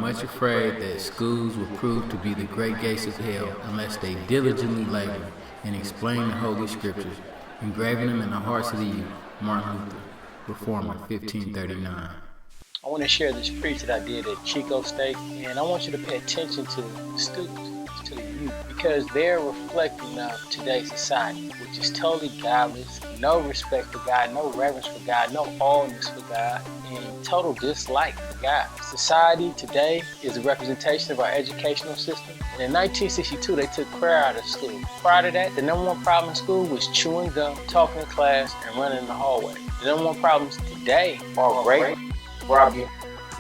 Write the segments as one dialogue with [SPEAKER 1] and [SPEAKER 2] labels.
[SPEAKER 1] much afraid that schools will prove to be the great gates of hell unless they diligently labor and explain the Holy Scriptures, engraving them in the hearts of the youth. Martin Luther, Reformer, 1539.
[SPEAKER 2] I want to share this preach that I did at Chico State, and I want you to pay attention to the students, to the youth, because they're reflecting of today's society, which is totally godless, no respect for God, no reverence for God, no allness for God, and total dislike for God. Society today is a representation of our educational system. And in 1962, they took prayer out of school. Prior to that, the number one problem in school was chewing gum, talking in class, and running in the hallway. The number one problems today are rape, robbery,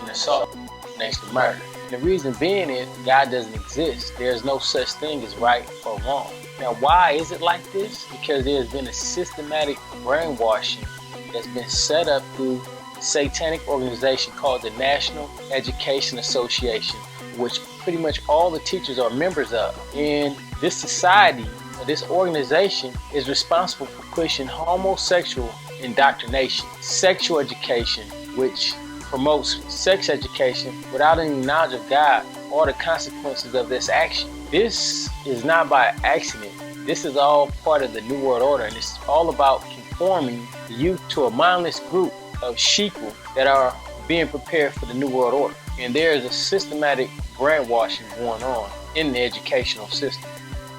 [SPEAKER 2] and assault, next to murder. And the reason being is God doesn't exist. There's no such thing as right or wrong. Now, why is it like this? Because there's been a systematic brainwashing that's been set up through the Satanic organization called the National Education Association, which pretty much all the teachers are members of. And this society, or this organization, is responsible for pushing homosexual indoctrination, sexual education, which promotes sex education without any knowledge of God or the consequences of this action. This is not by accident. This is all part of the New World Order, and it's all about conforming the youth to a mindless group of sheeple that are being prepared for the New World Order. And there is a systematic brainwashing going on in the educational system.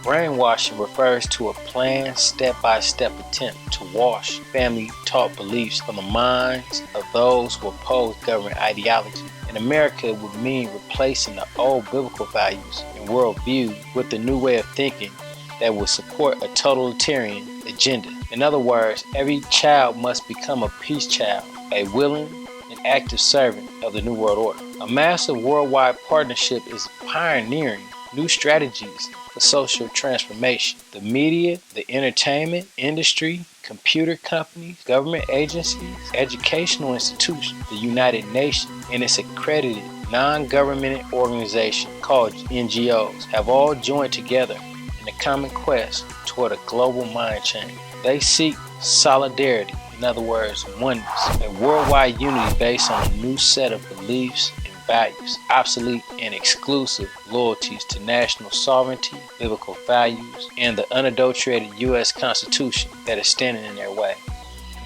[SPEAKER 2] Brainwashing refers to a planned step-by-step attempt to wash family-taught beliefs from the minds of those who oppose government ideology. In America, it would mean replacing the old biblical values and worldview with the new way of thinking that would support a totalitarian agenda. In other words, every child must become a peace child, a willing and active servant of the New World Order. A massive worldwide partnership is pioneering new strategies for social transformation. The media, the entertainment industry, computer companies, government agencies, educational institutions, the United Nations, and its accredited non-governmental organization called NGOs have all joined together in a common quest toward a global mind change. They seek solidarity, in other words, oneness, a worldwide unity based on a new set of beliefs and values, obsolete and exclusive loyalties to national sovereignty, biblical values, and the unadulterated U.S. Constitution that is standing in their way.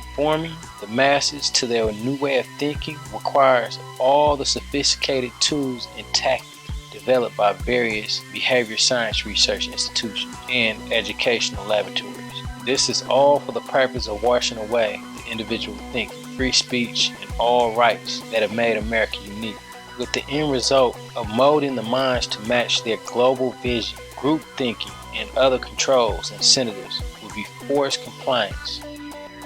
[SPEAKER 2] Conforming the masses to their new way of thinking requires all the sophisticated tools and tactics developed by various behavior science research institutions and educational laboratories. This is all for the purpose of washing away the individual thinking, free speech, and all rights that have made America unique, with the end result of molding the minds to match their global vision. Group thinking and other controls and incentives will be forced compliance.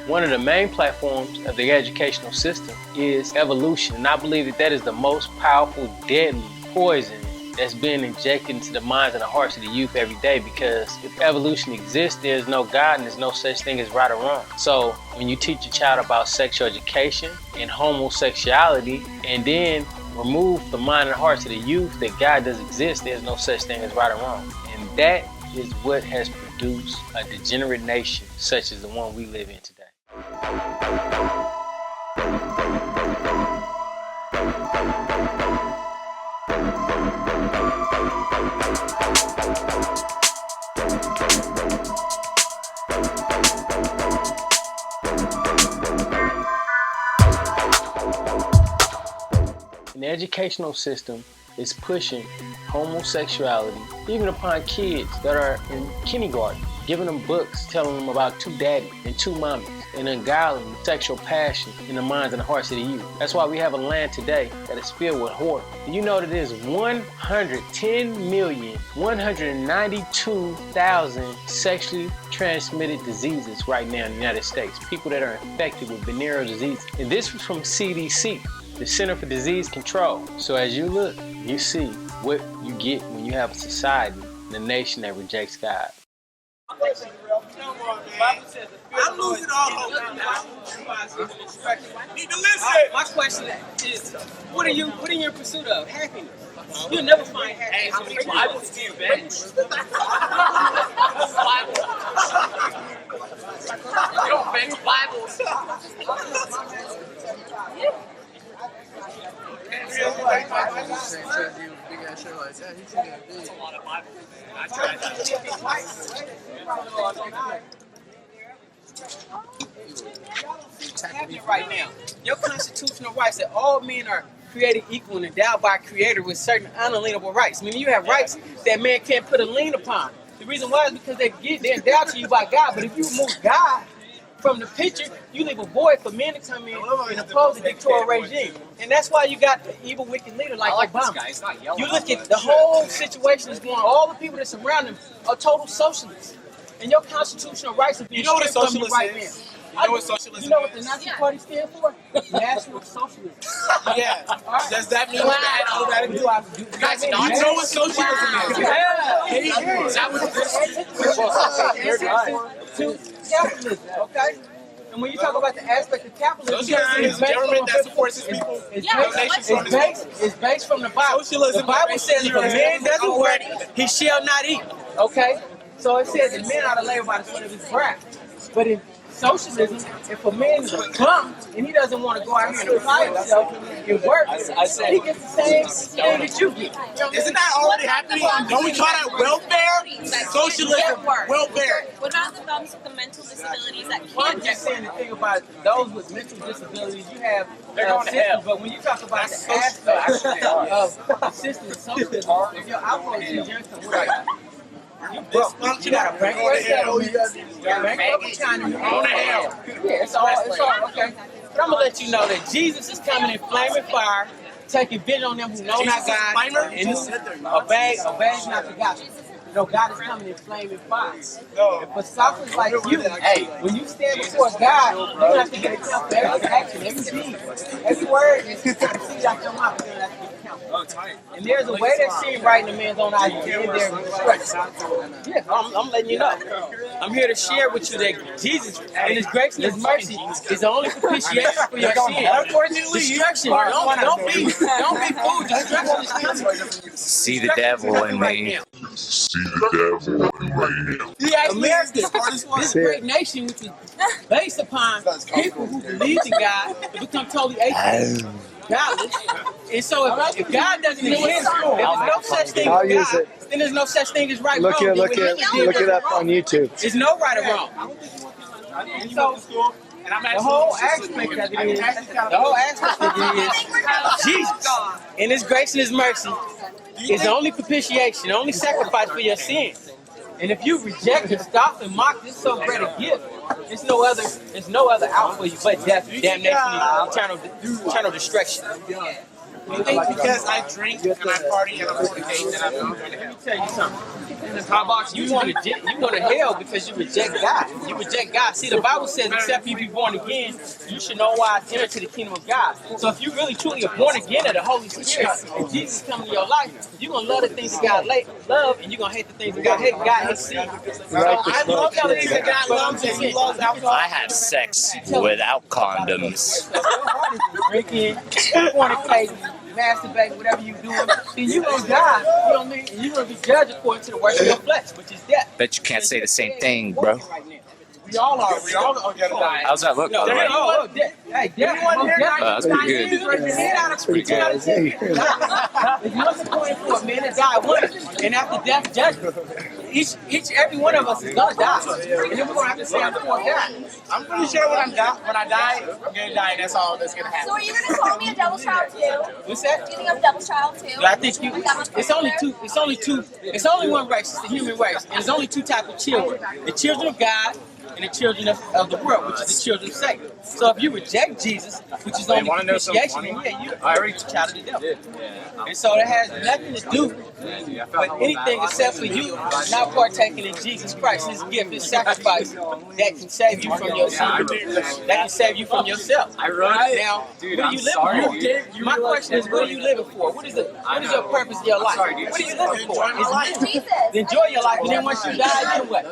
[SPEAKER 2] One of the main platforms of the educational system is evolution, and I believe that is the most powerful, deadly poison that's being injected into the minds and the hearts of the youth every day, because if evolution exists, there's no God and there's no such thing as right or wrong. So when you teach a child about sexual education and homosexuality and then remove the mind and hearts of the youth that God does exist, there's no such thing as right or wrong. And that is what has produced a degenerate nation such as the one we live in today. And the educational system is pushing homosexuality even upon kids that are in kindergarten, giving them books telling them about two daddies and two mommies, and ungodly sexual passion in the minds and the hearts of the youth. That's why we have a land today that is filled with horror. Do you know that there's 110,192,000 sexually transmitted diseases right now in the United States? People that are infected with venereal disease. And this was from CDC, the Center for Disease Control. So as you look, you see what you get when you have a society and a nation that rejects God.
[SPEAKER 3] I'm losing all hope now. Need to listen.
[SPEAKER 4] My question is, what are you in pursuit of? Happiness. You'll never find happiness.
[SPEAKER 3] Hey, how many Bibles do you bench? You don't bench Bibles.
[SPEAKER 4] Right now, your constitutional rights that all men are created equal and endowed by a creator with certain unalienable rights. Meaning you have rights that man can't put a lien upon. The reason why is because they're endowed to you by God. But if you remove God from the picture, you leave a void for men to come in and oppose the dictatorial regime. And that's why you got the evil, wicked leader like Obama. You look at the whole situation is going, all the people that surround him are total socialists. And your constitutional rights are being stripped from you right now.
[SPEAKER 3] You know what socialism
[SPEAKER 4] You know what the Nazi Party stands for? National Socialism.
[SPEAKER 3] Yeah. Does that mean that all that is? Guys, you know what socialism is?
[SPEAKER 4] Yeah.
[SPEAKER 3] Is that what
[SPEAKER 4] To capitalism, okay? And when you talk about the aspect of capitalism,
[SPEAKER 3] socialism is government that supports its people.
[SPEAKER 4] It's based from the Bible.
[SPEAKER 3] Socialism,
[SPEAKER 4] the Bible says if a man doesn't work, he shall not eat. Okay? So it says that men ought to labor by the sweat of his brow. But in socialism, if a man is a bum and he doesn't want to go out here and apply himself and work, he gets the same thing that you get.
[SPEAKER 3] Isn't that already happening? Don't we call that welfare? Socialism, welfare.
[SPEAKER 5] What about the thumbs with the mental disabilities that
[SPEAKER 4] Well, I'm
[SPEAKER 5] can't
[SPEAKER 4] just
[SPEAKER 5] get
[SPEAKER 4] saying the thing about those with mental disabilities, you have systems, but when you talk about the aspect of the system of socialism, if your output is you broke. You got a bankrupt settlement. You got a bankrupt China. You own hell. Yeah, it's all okay. But I'm gonna let you know that Jesus is coming in flaming fire, taking vengeance on them who know not God, and who obey not the gospel. No, God is coming in flaming fire. And for scoffers like you, hey, when you stand before God, you have to get account for every action, every deed, every word that you see out your mouth. You have to get account for. And there's a way that seen right in the man's own eyes in their instruction. Yeah, I'm letting you know. I'm here to share with you that Jesus, in His grace and His mercy, is the only propitiation for your sin. Unfortunately, destruction. Don't be fooled. Destruction is coming.
[SPEAKER 6] See the devil in me.
[SPEAKER 7] See the devil in me.
[SPEAKER 4] America, this great nation, which is based upon people who believe in God, have become totally atheist, godless. And so if God doesn't exist, if there's no such thing as God, then there's no such thing as right or wrong.
[SPEAKER 8] Look it up on YouTube.
[SPEAKER 4] There's no right or wrong. And so the whole aspect of it is Jesus, in His grace and His mercy, is the only propitiation, the only sacrifice for your sins. And if you reject and scoff and mock this so great a gift, there's no other out for you but death, damnation, and eternal destruction.
[SPEAKER 3] You think because I drink and I party and I fornicate that I'm going to hell?
[SPEAKER 4] Let me tell you something. How about you go to hell because you reject God? You reject God. See, the Bible says, except you be born again, you should know why I enter to the kingdom of God. So if you really truly are born again of the Holy Spirit and Jesus is coming to your life, you're going to love the things that God love and you're going to hate the things that God hates. God hates sin. So I love the things that God loves and He loves alcohol.
[SPEAKER 6] I have sex without condoms.
[SPEAKER 4] Drinking, fornicating, masturbating, whatever you're doing, then you're going to die, you know what I mean? And you're going to be judged according to the works of your flesh, which is death.
[SPEAKER 6] Bet you can't say the same thing, bro.
[SPEAKER 4] We all are going to die.
[SPEAKER 6] How's that look, by the way?
[SPEAKER 4] Hey, death.
[SPEAKER 6] That's pretty good.
[SPEAKER 4] That's pretty good. There's nothing going for a man to die once, and after death, judgment. Every one of us is going to die. And then we're going to have to stand before God.
[SPEAKER 3] I'm pretty sure when I die, I'm going to die. That's all that's going to happen.
[SPEAKER 5] So are you going to call me a devil's child too?
[SPEAKER 4] What's that?
[SPEAKER 5] Do you think I'm devil's child too?
[SPEAKER 4] I think it's only one race, it's the human race. And there's only two types of children. The children of God and the children of the world, which is the children of Satan. So if you reject Jesus, which is only propitiation, then yeah, you're already a child of the devil. And so that has nothing to do with anything except for you not partaking in Jesus Christ, His gift, His sacrifice that can save you from your sin, that can save you from yourself. Now, what are you living for? My question is, what are you living for? What is your purpose of your life? What are you living for?
[SPEAKER 5] Jesus.
[SPEAKER 4] Enjoy your life, and then once you die, then what?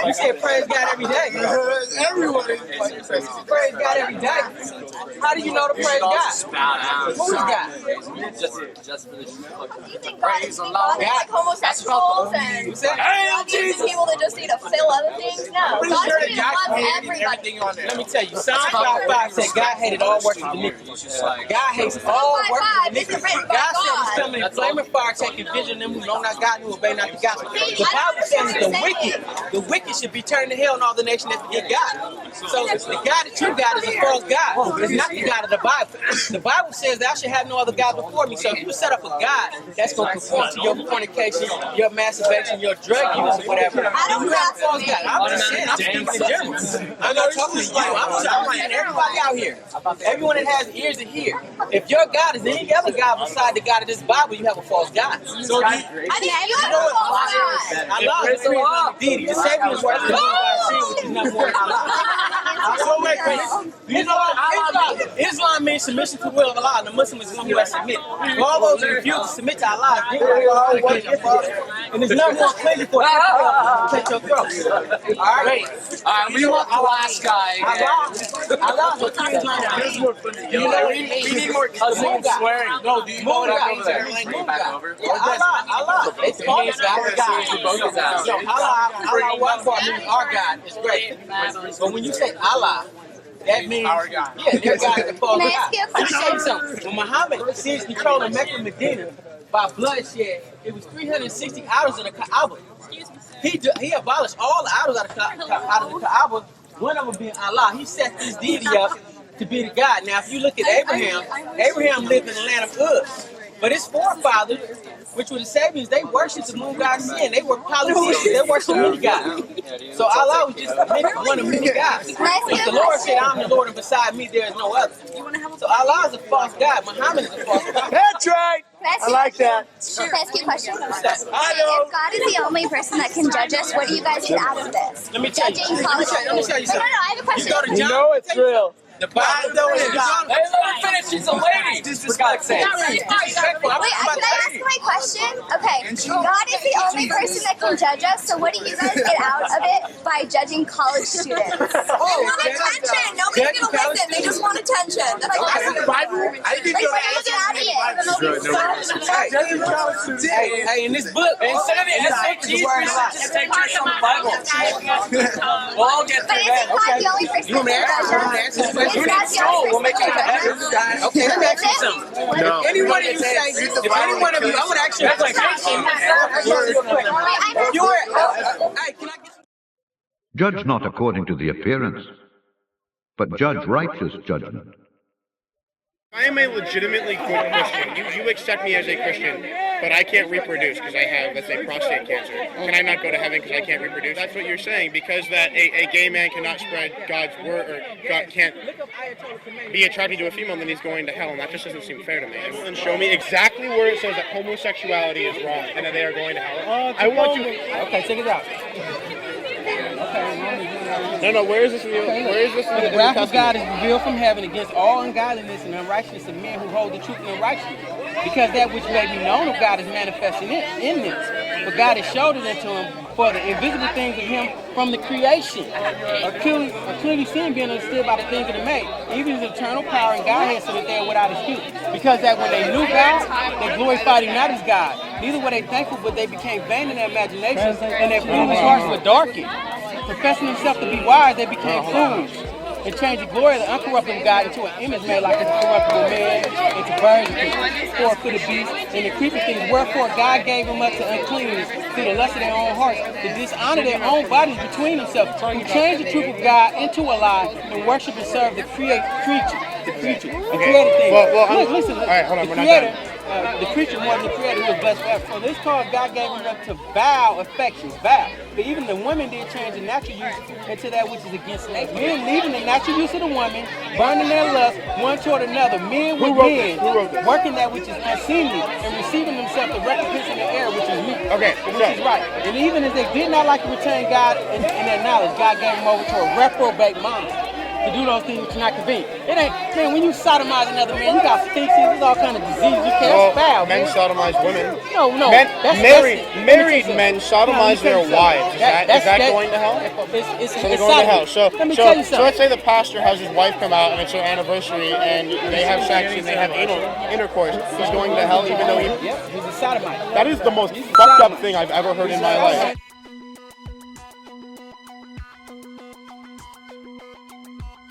[SPEAKER 4] You said praise God every day.
[SPEAKER 3] Everyone
[SPEAKER 4] Praise God every day. How do you know to praise God? Who's God?
[SPEAKER 5] You think God is like homosexuals and people that just need to fill other things? No. God loves everybody.
[SPEAKER 4] Let me tell you, Psalm 5:5 said God hated all works of iniquity. God hates all works of iniquity. God said he's coming in flaming fire, taking vision of them who know not God and who obey not the gospel. The Bible says that the wicked should be turned to hell in all the nations that forget God. So the God that you got is a false God. It's not the God of the Bible. The Bible says thou should have no other God before me. So if you set up a God that's going to conform to your fornication, your masturbation, your drug use, or whatever, then you have a false God. I'm just saying, I'm speaking in general. I'm not talking to you. I'm saying everybody out here. Everyone that has ears to hear. If your God is any other God beside the God of this Bible, you have a false God. So
[SPEAKER 5] I think you have a false God.
[SPEAKER 4] Allah is the one deity. The Savior is working on God's sin, which is number one. Allah. So wait, you know what? Islam means submission to the will of Allah, and the Muslim is the one who has submitted. For all those who refuse to submit to Allah, and there's nothing more clearly for you to cut your throat. All right?
[SPEAKER 6] We want the last guy.
[SPEAKER 4] Allah is the Islam. You know, we need more swearing. No, do you know what I'm saying? Allah. It's called God. No, Allah Akbar means our God is great. But when you say Allah, that means our God. Yeah, their God is the false God. Let me tell you something. When Muhammad seized control of Mecca and Medina by bloodshed, it was 360 idols in the Kaaba. He abolished all the idols out of the Kaaba, one of them being Allah. He set this deity up to be the God. Now, if you look at Abraham lived in the land of Uz. But his forefathers, which were the Sabians, they worshipped the moon god Sin. They were polytheists. They worshipped many gods. So Allah was just one of many gods. But the Lord said, I'm the Lord, and beside me there is no other. So Allah is a false God. Muhammad is a false God.
[SPEAKER 8] That's right. I like that.
[SPEAKER 5] Can I ask you a question?
[SPEAKER 4] If
[SPEAKER 5] God is the only person that can judge us, what do you guys get out of this?
[SPEAKER 4] Let me tell you.
[SPEAKER 5] Judging college students. No, I have a question.
[SPEAKER 8] You know it's real.
[SPEAKER 4] The Bible is God.
[SPEAKER 6] Hey, let her finish. She's a lady. For God's sake.
[SPEAKER 5] Wait, can I ask my question? Okay, God is the only person that can judge us, so what do you guys get out of it by judging college students?
[SPEAKER 9] They want attention. Nobody's going to listen. They just want attention. That's all.
[SPEAKER 3] the Bible. I think
[SPEAKER 5] Like, what do you get out of it?
[SPEAKER 4] Hey, in this book,
[SPEAKER 6] Take your Bible. We'll all get
[SPEAKER 5] But
[SPEAKER 6] through
[SPEAKER 5] isn't
[SPEAKER 6] that.
[SPEAKER 5] God the only person
[SPEAKER 4] You want me to
[SPEAKER 5] that
[SPEAKER 4] answer?
[SPEAKER 5] can judge us?
[SPEAKER 4] We'll make it happen. Okay, let me ask you something.
[SPEAKER 8] No.
[SPEAKER 4] Any one of you say, if any one of you, I'm going to ask you a question. If you were, hey, can I get some?
[SPEAKER 10] Judge not according to the appearance, but judge righteous judgment.
[SPEAKER 11] I am a legitimately good Christian. You accept me as a Christian, but I can't reproduce because I have, let's say, prostate cancer. Can I not go to heaven because I can't reproduce? That's what you're saying, because that a gay man cannot spread God's word, or God can't be attracted to a female, then he's going to hell, and that just doesn't seem fair to me. And show me exactly where it says that homosexuality is wrong and that they are going to hell. I want you.
[SPEAKER 4] Okay, check it out.
[SPEAKER 11] No, where is this? Where is this?
[SPEAKER 4] The wrath of God is revealed from heaven against all ungodliness and unrighteousness of men who hold the truth and unrighteousness. Because that which may be known of God is manifested in this. But God has showed it unto him for the invisible things of him from the creation. Clearly seen being understood by the things of the made, even his eternal power and Godhead, so that they are without excuse. Because that when they knew God, they glorified him not as God. Neither were they thankful, but they became vain in their imaginations, and their foolish hearts were darkened. Professing themselves to be wise, they became fools, and changed the glory of the uncorruptible God into an image made like a corruptible man, into birds, and four-footed beasts, and the creeping things. Wherefore God gave them up to uncleanness through the lust of their own hearts, to dishonor their own bodies between themselves, who changed the truth of God into a lie, and worship and serve the created thing. Listen,
[SPEAKER 11] all right, hold on,
[SPEAKER 4] the
[SPEAKER 11] we're not
[SPEAKER 4] creator.
[SPEAKER 11] done.
[SPEAKER 4] The creature more than the creator, who was blessed forever. For this cause God gave him up to vile affections, vile. But even the women did change the natural use into that which is against nature. Men leaving the natural use of the woman, burning their lust one toward another. Men with men, working that which is unseemly, and receiving themselves the recompense in the air, which is meat.
[SPEAKER 11] Okay,
[SPEAKER 4] which is right. And even as they did not like to retain God in their knowledge, God gave them over to a reprobate mind, to do those things which are not convenient. It ain't, man, when you sodomize another man, you got feces, there's all kind of diseases. You can't, that's foul,
[SPEAKER 11] men
[SPEAKER 4] man.
[SPEAKER 11] sodomize women.
[SPEAKER 4] No.
[SPEAKER 11] Married men sodomize their wives. Is that going to hell?
[SPEAKER 4] So
[SPEAKER 11] they're going to hell. So
[SPEAKER 4] tell you something.
[SPEAKER 11] let's say the pastor has his wife come out and it's their anniversary and they have sex and they have anal intercourse. He's going to hell even though
[SPEAKER 4] he's a sodomite.
[SPEAKER 11] That is the most fucked up thing I've ever heard in my life.